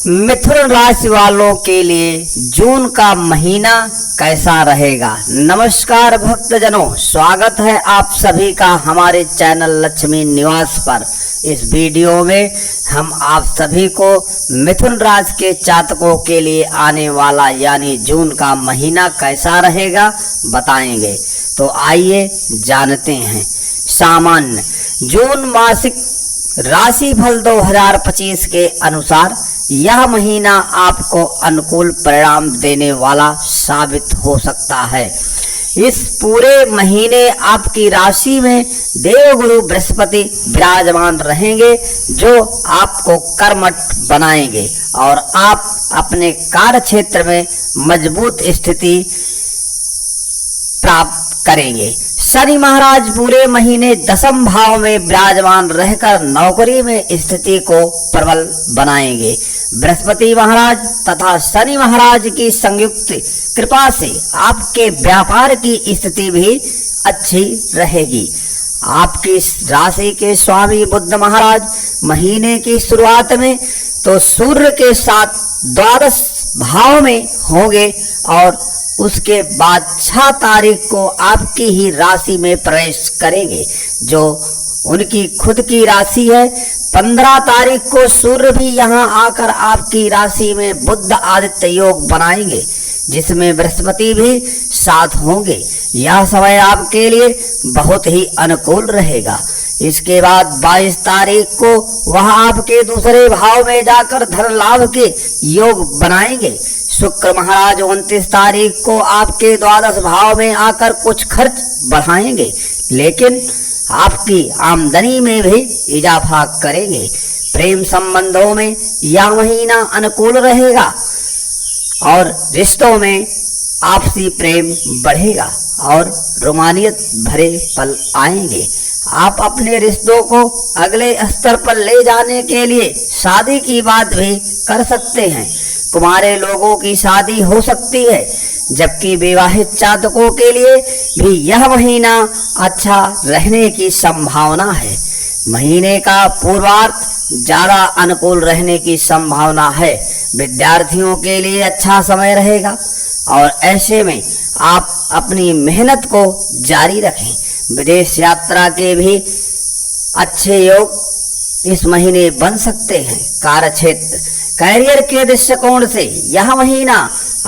मिथुन राशि वालों के लिए जून का महीना कैसा रहेगा। नमस्कार भक्तजनों, स्वागत है आप सभी का हमारे चैनल लक्ष्मी निवास पर। इस वीडियो में हम आप सभी को मिथुन राशि के जातकों के लिए आने वाला यानी जून का महीना कैसा रहेगा बताएंगे। तो आइए जानते हैं। सामान्य जून मासिक राशिफल 2025 के अनुसार यह महीना आपको अनुकूल परिणाम देने वाला साबित हो सकता है। इस पूरे महीने आपकी राशि में देवगुरु बृहस्पति विराजमान रहेंगे, जो आपको कर्मठ बनाएंगे और आप अपने कार्य क्षेत्र में मजबूत स्थिति प्राप्त करेंगे। शनि महाराज पूरे महीने दशम भाव में विराजमान रहकर नौकरी में स्थिति को प्रबल बनाएंगे। बृहस्पति महाराज तथा शनि महाराज की संयुक्त कृपा से आपके व्यापार की स्थिति भी अच्छी रहेगी। आपकी राशि के स्वामी बुध महाराज महीने की शुरुआत में तो सूर्य के साथ द्वादश भाव में होंगे और उसके बाद 6 तारीख को आपकी ही राशि में प्रवेश करेंगे, जो उनकी खुद की राशि है। 15 तारीख को सूर्य भी यहां आकर आपकी राशि में बुध आदित्य योग बनाएंगे, जिसमें बृहस्पति भी साथ होंगे। यह समय आपके लिए बहुत ही अनुकूल रहेगा। इसके बाद 22 तारीख को वह आपके दूसरे भाव में जाकर धन लाभ के योग बनाएंगे। शुक्र महाराज 29 तारीख को आपके द्वादश भाव में आकर कुछ खर्च बढ़ाएंगे, लेकिन आपकी आमदनी में भी इजाफा करेंगे। प्रेम संबंधों में यह महीना अनुकूल रहेगा और रिश्तों में आपसी प्रेम बढ़ेगा और रोमानियत भरे पल आएंगे। आप अपने रिश्तों को अगले स्तर पर ले जाने के लिए शादी की बात भी कर सकते हैं। कुंवारे लोगों की शादी हो सकती है, जबकि विवाहित जातकों के लिए भी यह महीना अच्छा रहने की संभावना है। महीने का पूर्वार्ध ज्यादा अनुकूल रहने की संभावना है। विद्यार्थियों के लिए अच्छा समय रहेगा और ऐसे में आप अपनी मेहनत को जारी रखें। विदेश यात्रा के भी अच्छे योग इस महीने बन सकते हैं। कार्य क्षेत्र कैरियर के दृष्टिकोण से यह महीना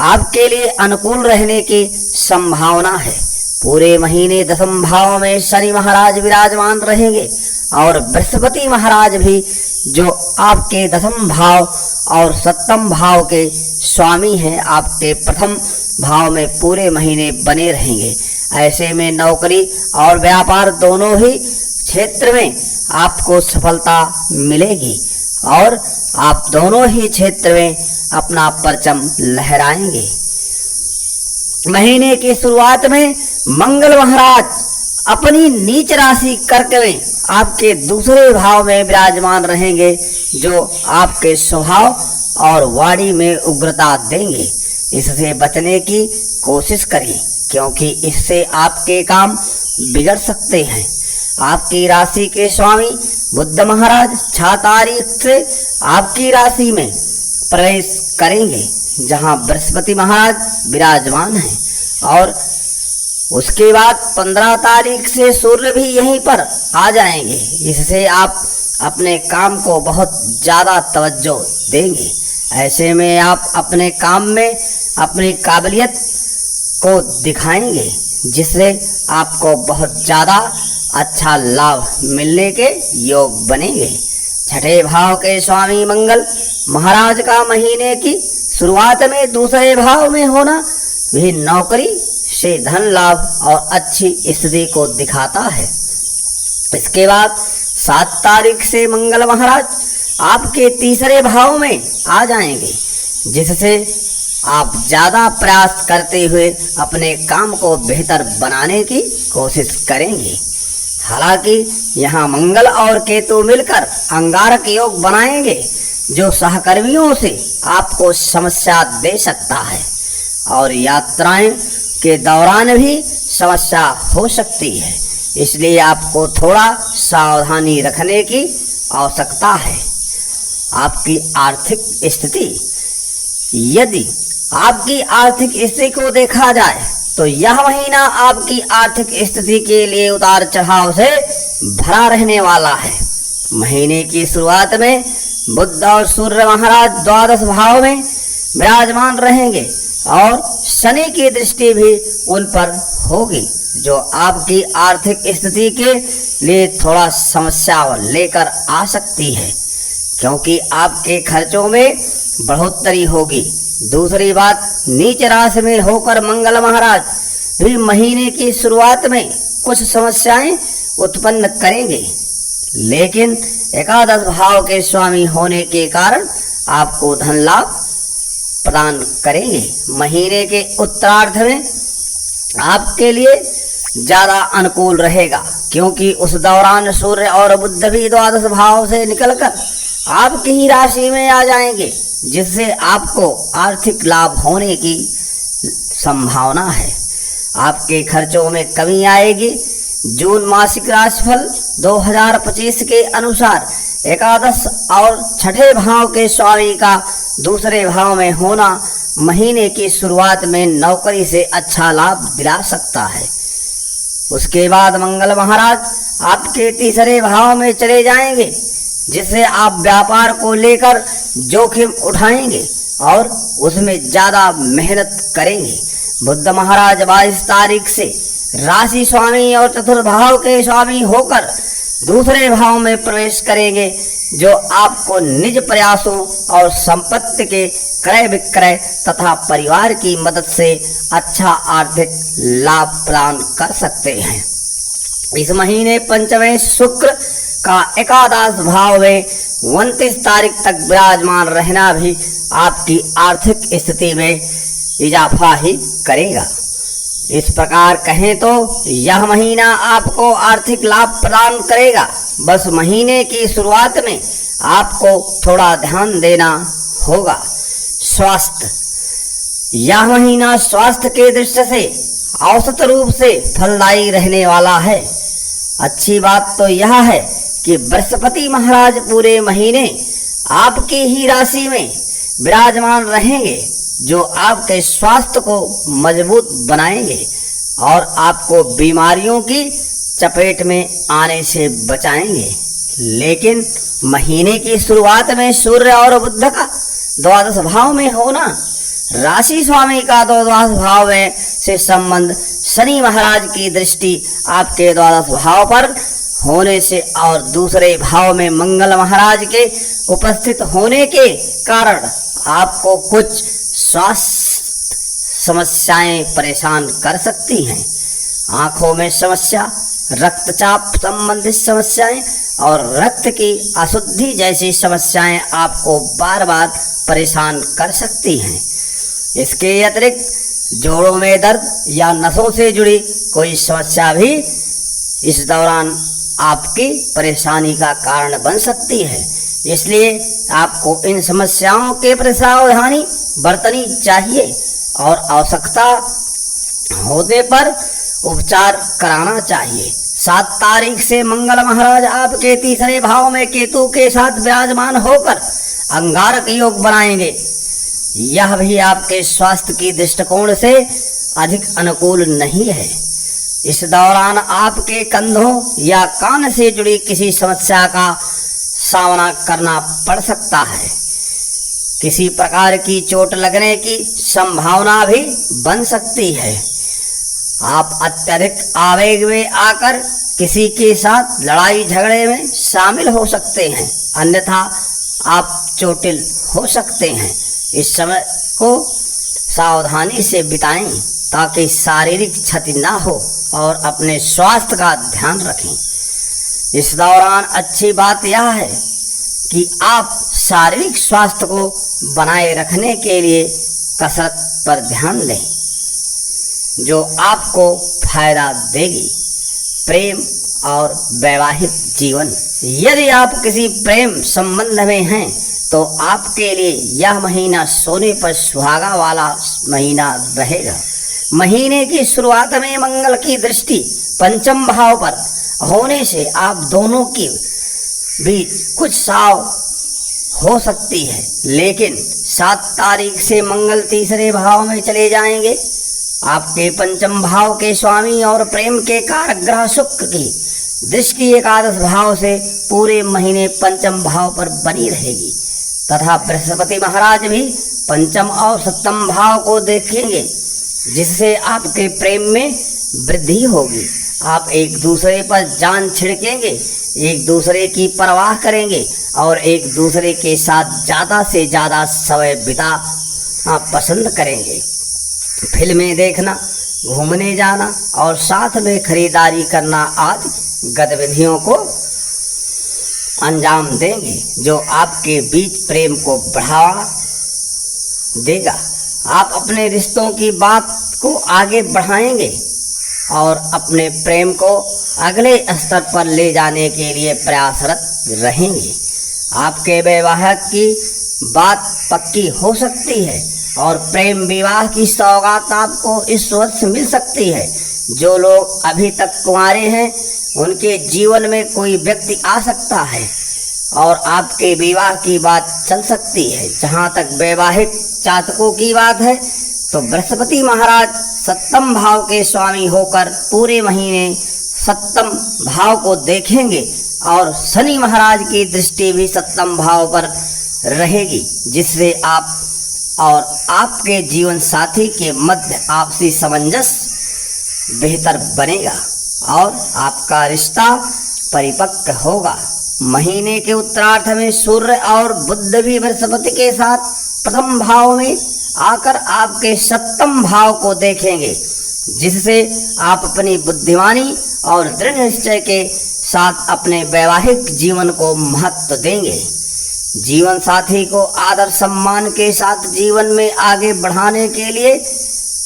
आपके लिए अनुकूल रहने की संभावना है। पूरे महीने दशम भाव में शनि महाराज विराजमान रहेंगे और बृहस्पति महाराज भी, जो आपके दशम भाव और सप्तम भाव के स्वामी हैं, आपके प्रथम भाव में पूरे महीने बने रहेंगे। ऐसे में नौकरी और व्यापार दोनों ही क्षेत्र में आपको सफलता मिलेगी और आप दोनों ही क्षेत्र में अपना परचम लहराएंगे। महीने की शुरुआत में मंगल महाराज अपनी नीच राशि कर्क में आपके दूसरे भाव में विराजमान रहेंगे, जो आपके स्वभाव और वाणी में उग्रता देंगे। इससे बचने की कोशिश करें, क्योंकि इससे आपके काम बिगड़ सकते हैं। आपकी राशि के स्वामी बुध महाराज 6 तारीख से आपकी राशि में प्रवेश करेंगे, जहां बृहस्पति महाराज विराजमान हैं, और उसके बाद 15 तारीख से सूर्य भी यहीं पर आ जाएंगे। इससे आप अपने काम को बहुत ज़्यादा तवज्जो देंगे। ऐसे में आप अपने काम में अपनी काबिलियत को दिखाएंगे, जिससे आपको बहुत ज़्यादा अच्छा लाभ मिलने के योग बनेंगे। 6ठे भाव के स्वामी मंगल महाराज का महीने की शुरुआत में दूसरे भाव में होना भी नौकरी से धन लाभ और अच्छी स्थिति को दिखाता है। इसके बाद 7 तारीख से मंगल महाराज आपके तीसरे भाव में आ जाएंगे, जिससे आप ज़्यादा प्रयास करते हुए अपने काम को बेहतर बनाने की कोशिश करेंगे। हालांकि यहाँ मंगल और केतु मिलकर अंगारक योग बनाएंगे, जो सहकर्मियों से आपको समस्या दे सकता है और यात्राएं के दौरान भी समस्या हो सकती है। इसलिए आपको थोड़ा सावधानी रखने की आवश्यकता है। आपकी आर्थिक स्थिति। यदि आपकी आर्थिक स्थिति को देखा जाए तो यह महीना आपकी आर्थिक स्थिति के लिए उतार चढ़ाव से भरा रहने वाला है। महीने की शुरुआत में बुध और सूर्य महाराज द्वादश भाव में विराजमान रहेंगे और शनि की दृष्टि भी उन पर होगी, जो आपकी आर्थिक स्थिति के लिए थोड़ा समस्या लेकर आ सकती है, क्योंकि आपके खर्चों में बढ़ोतरी होगी। दूसरी बात, नीच राशि में होकर मंगल महाराज भी महीने की शुरुआत में कुछ समस्याएं उत्पन्न करेंगे, लेकिन एकादश भाव के स्वामी होने के कारण आपको धन लाभ प्रदान करेंगे। महीने के उत्तरार्ध में आपके लिए ज्यादा अनुकूल रहेगा, क्योंकि उस दौरान सूर्य और बुध भी द्वादश भाव से निकलकर आपकी ही राशि में आ जाएंगे, जिससे आपको आर्थिक लाभ होने की संभावना है। आपके खर्चों में कमी आएगी। जून मासिक राशिफल 2025 के अनुसार एकादश और छठे भाव के स्वामी का दूसरे भाव में होना महीने की शुरुआत में नौकरी से अच्छा लाभ दिला सकता है। उसके बाद मंगल महाराज आपके तीसरे भाव में चले जाएंगे, जिससे आप व्यापार को लेकर जोखिम उठाएंगे और उसमें ज्यादा मेहनत करेंगे। बुध महाराज 22 तारीख से राशि स्वामी और चतुर्थ भाव के स्वामी होकर दूसरे भाव में प्रवेश करेंगे, जो आपको निज प्रयासों और संपत्ति के क्रय विक्रय तथा परिवार की मदद से अच्छा आर्थिक लाभ प्रदान कर सकते हैं। इस महीने पंचमें शुक्र का एकादश भाव में 29 तारीख तक विराजमान रहना भी आपकी आर्थिक स्थिति में इजाफा ही करेगा। इस प्रकार कहें तो यह महीना आपको आर्थिक लाभ प्रदान करेगा। बस महीने की शुरुआत में आपको थोड़ा ध्यान देना होगा। स्वास्थ्य, यह महीना स्वास्थ्य के दृष्टि से औसत रूप से फलदायी रहने वाला है। अच्छी बात तो यह है कि बृहस्पति महाराज पूरे महीने आपकी ही राशि में विराजमान रहेंगे, जो आपके स्वास्थ्य को मजबूत बनाएंगे और आपको बीमारियों की चपेट में आने से बचाएंगे। लेकिन महीने की शुरुआत में सूर्य और बुध का द्वादश भाव में होना, राशि स्वामी का द्वादश भाव में से संबंध, शनि महाराज की दृष्टि आपके द्वादश भाव पर होने से और दूसरे भाव में मंगल महाराज के उपस्थित होने के कारण आपको कुछ स्वास्थ्य समस्याएं परेशान कर सकती हैं। आंखों में समस्या, रक्तचाप संबंधित समस्याएं और रक्त की अशुद्धि जैसी समस्याएं आपको बार बार परेशान कर सकती हैं। इसके अतिरिक्त जोड़ों में दर्द या नसों से जुड़ी कोई समस्या भी इस दौरान आपकी परेशानी का कारण बन सकती है। इसलिए आपको इन समस्याओं के प्रति सावधानी बरतनी चाहिए और आवश्यकता होने पर उपचार कराना चाहिए। 7 तारीख से मंगल महाराज आपके तीसरे भाव में केतु के साथ विराजमान होकर अंगारक योग बनाएंगे। यह भी आपके स्वास्थ्य की दृष्टिकोण से अधिक अनुकूल नहीं है। इस दौरान आपके कंधों या कान से जुड़ी किसी समस्या का सामना करना पड़ सकता है। किसी प्रकार की चोट लगने की संभावना भी बन सकती है। आप अत्यधिक आवेग में आकर किसी के साथ लड़ाई झगड़े में शामिल हो सकते हैं, अन्यथा आप चोटिल हो सकते हैं। इस समय को सावधानी से बिताएं ताकि शारीरिक क्षति ना हो और अपने स्वास्थ्य का ध्यान रखें। इस दौरान अच्छी बात यह है कि आप शारीरिक स्वास्थ्य को बनाए रखने के लिए कसरत पर ध्यान दें, जो आपको फायदा देगी। प्रेम और वैवाहिक जीवन, यदि आप किसी प्रेम संबंध में हैं तो आपके लिए यह महीना सोने पर सुहागा वाला महीना रहेगा। महीने की शुरुआत में मंगल की दृष्टि पंचम भाव पर होने से आप दोनों की भी कुछ साव हो सकती है, लेकिन 7 तारीख से मंगल तीसरे भाव में चले जाएंगे। आपके पंचम भाव के स्वामी और प्रेम के कारक ग्रह शुक्र की दृष्टि एकादश भाव से पूरे महीने पंचम भाव पर बनी रहेगी तथा बृहस्पति महाराज भी पंचम और सप्तम भाव को देखेंगे, जिससे आपके प्रेम में वृद्धि होगी। आप एक दूसरे पर जान छिड़केंगे, एक दूसरे की परवाह करेंगे और एक दूसरे के साथ ज़्यादा से ज़्यादा समय बिताना पसंद करेंगे। फिल्में देखना, घूमने जाना और साथ में खरीदारी करना आदि गतिविधियों को अंजाम देंगे, जो आपके बीच प्रेम को बढ़ावा देगा। आप अपने रिश्तों की बात को आगे बढ़ाएंगे और अपने प्रेम को अगले स्तर पर ले जाने के लिए प्रयासरत रहेंगे। आपके वैवाहिक की बात पक्की हो सकती है और प्रेम विवाह की सौगात आपको इस वर्ष मिल सकती है। जो लोग अभी तक कुंवारे हैं, उनके जीवन में कोई व्यक्ति आ सकता है और आपके विवाह की बात चल सकती है। जहाँ तक वैवाहिक जातकों की बात है, तो बृहस्पति महाराज सप्तम भाव के स्वामी होकर पूरे महीने सप्तम भाव को देखेंगे और शनि महाराज की दृष्टि भी सप्तम भाव पर रहेगी, जिससे आप और आपके जीवन साथी के मध्य आपसी सामंजस्य बेहतर बनेगा और आपका रिश्ता परिपक्व होगा। महीने के उत्तरार्ध में सूर्य और बुध भी बृहस्पति के साथ प्रथम भाव में आकर आपके सप्तम भाव को देखेंगे, जिससे आप अपनी बुद्धिमानी और दृढ़ निश्चय के साथ अपने वैवाहिक जीवन को महत्व देंगे। जीवन साथी को आदर सम्मान के साथ जीवन में आगे बढ़ाने के लिए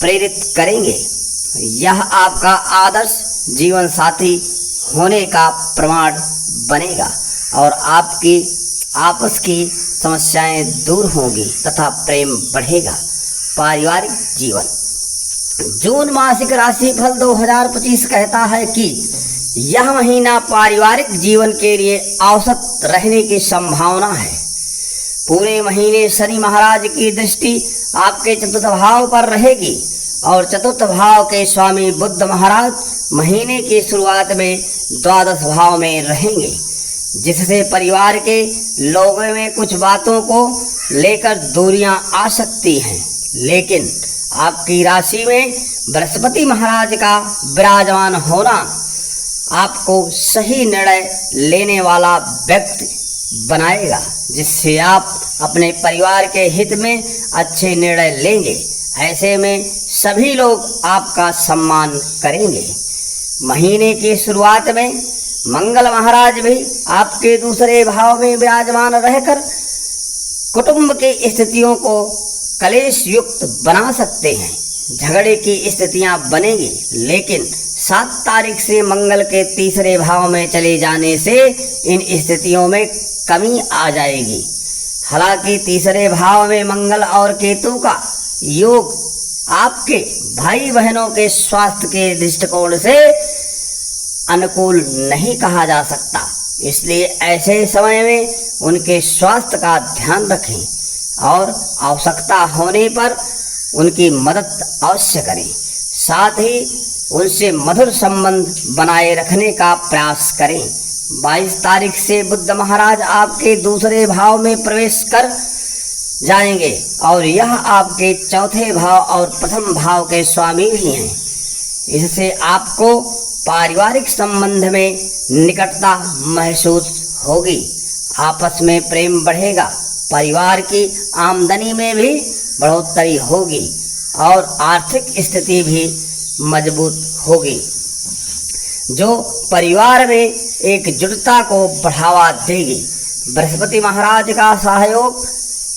प्रेरित करेंगे। यह आपका आदर्श जीवन साथी होने का प्रमाण बनेगा और आपकी आपस की समस्याएं दूर होंगी तथा प्रेम बढ़ेगा। पारिवारिक जीवन। जून मासिक राशिफल 2025 कहता है कि यह महीना पारिवारिक जीवन के लिए औसत रहने की संभावना है। पूरे महीने शनि महाराज की दृष्टि आपके चतुर्थ भाव पर रहेगी और चतुर्थ भाव के स्वामी बुध महाराज महीने की शुरुआत में द्वादश भाव में रहेंगे, जिससे परिवार के लोगों में कुछ बातों को लेकर दूरियां आ सकती हैं। लेकिन आपकी राशि में बृहस्पति महाराज का विराजमान होना आपको सही निर्णय लेने वाला व्यक्ति बनाएगा, जिससे आप अपने परिवार के हित में अच्छे निर्णय लेंगे। ऐसे में सभी लोग आपका सम्मान करेंगे। महीने की शुरुआत में मंगल महाराज भी आपके दूसरे भाव में विराजमान रहकर कुटुंब की स्थितियों को कलेश युक्त बना सकते हैं। झगड़े की स्थितियां बनेगी, लेकिन 7 तारीख से मंगल के तीसरे भाव में चले जाने से इन स्थितियों में कमी आ जाएगी। हालांकि तीसरे भाव में मंगल और केतु का योग आपके भाई बहनों के स्वास्थ्य के दृष्टिकोण से अनुकूल नहीं कहा जा सकता, इसलिए ऐसे समय में उनके स्वास्थ्य का ध्यान रखें और आवश्यकता होने पर उनकी मदद अवश्य करें। साथ ही उनसे मधुर संबंध बनाए रखने का प्रयास करें। 22 तारीख से बुध महाराज आपके दूसरे भाव में प्रवेश कर जाएंगे और यह आपके चौथे भाव और प्रथम भाव के स्वामी भी हैं। इससे आपको पारिवारिक संबंध में निकटता महसूस होगी। आपस में प्रेम बढ़ेगा। परिवार की आमदनी में भी बढ़ोतरी होगी और आर्थिक स्थिति भी मजबूत होगी, जो परिवार में एकजुटता को बढ़ावा देगी। बृहस्पति महाराज का सहयोग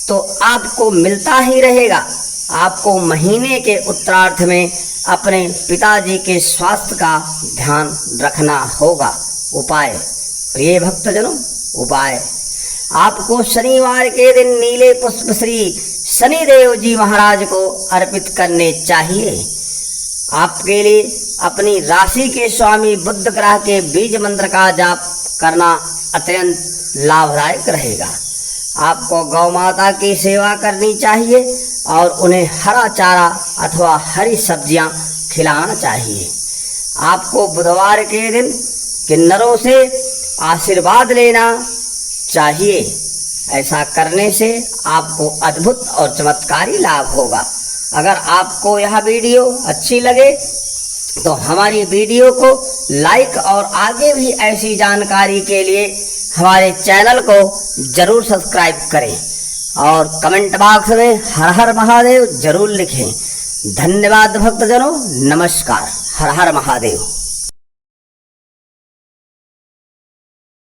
तो आपको मिलता ही रहेगा। आपको महीने के उत्तरार्ध में अपने पिताजी के स्वास्थ्य का ध्यान रखना होगा। उपाय। प्रिय भक्तजनों, उपाय आपको शनिवार के दिन नीले पुष्प श्री शनिदेव जी महाराज को अर्पित करने चाहिए। आपके लिए अपनी राशि के स्वामी बुध ग्रह के बीज मंत्र का जाप करना अत्यंत लाभदायक रहेगा। आपको गौ माता की सेवा करनी चाहिए और उन्हें हरा चारा अथवा हरी सब्जियां खिलाना चाहिए। आपको बुधवार के दिन किन्नरों से आशीर्वाद लेना चाहिए। ऐसा करने से आपको अद्भुत और चमत्कारी लाभ होगा। अगर आपको यह वीडियो अच्छी लगे तो हमारी वीडियो को लाइक और आगे भी ऐसी जानकारी के लिए हमारे चैनल को जरूर सब्सक्राइब करें और कमेंट बॉक्स में हर हर महादेव जरूर लिखें। धन्यवाद भक्तजनों, नमस्कार। हर हर महादेव।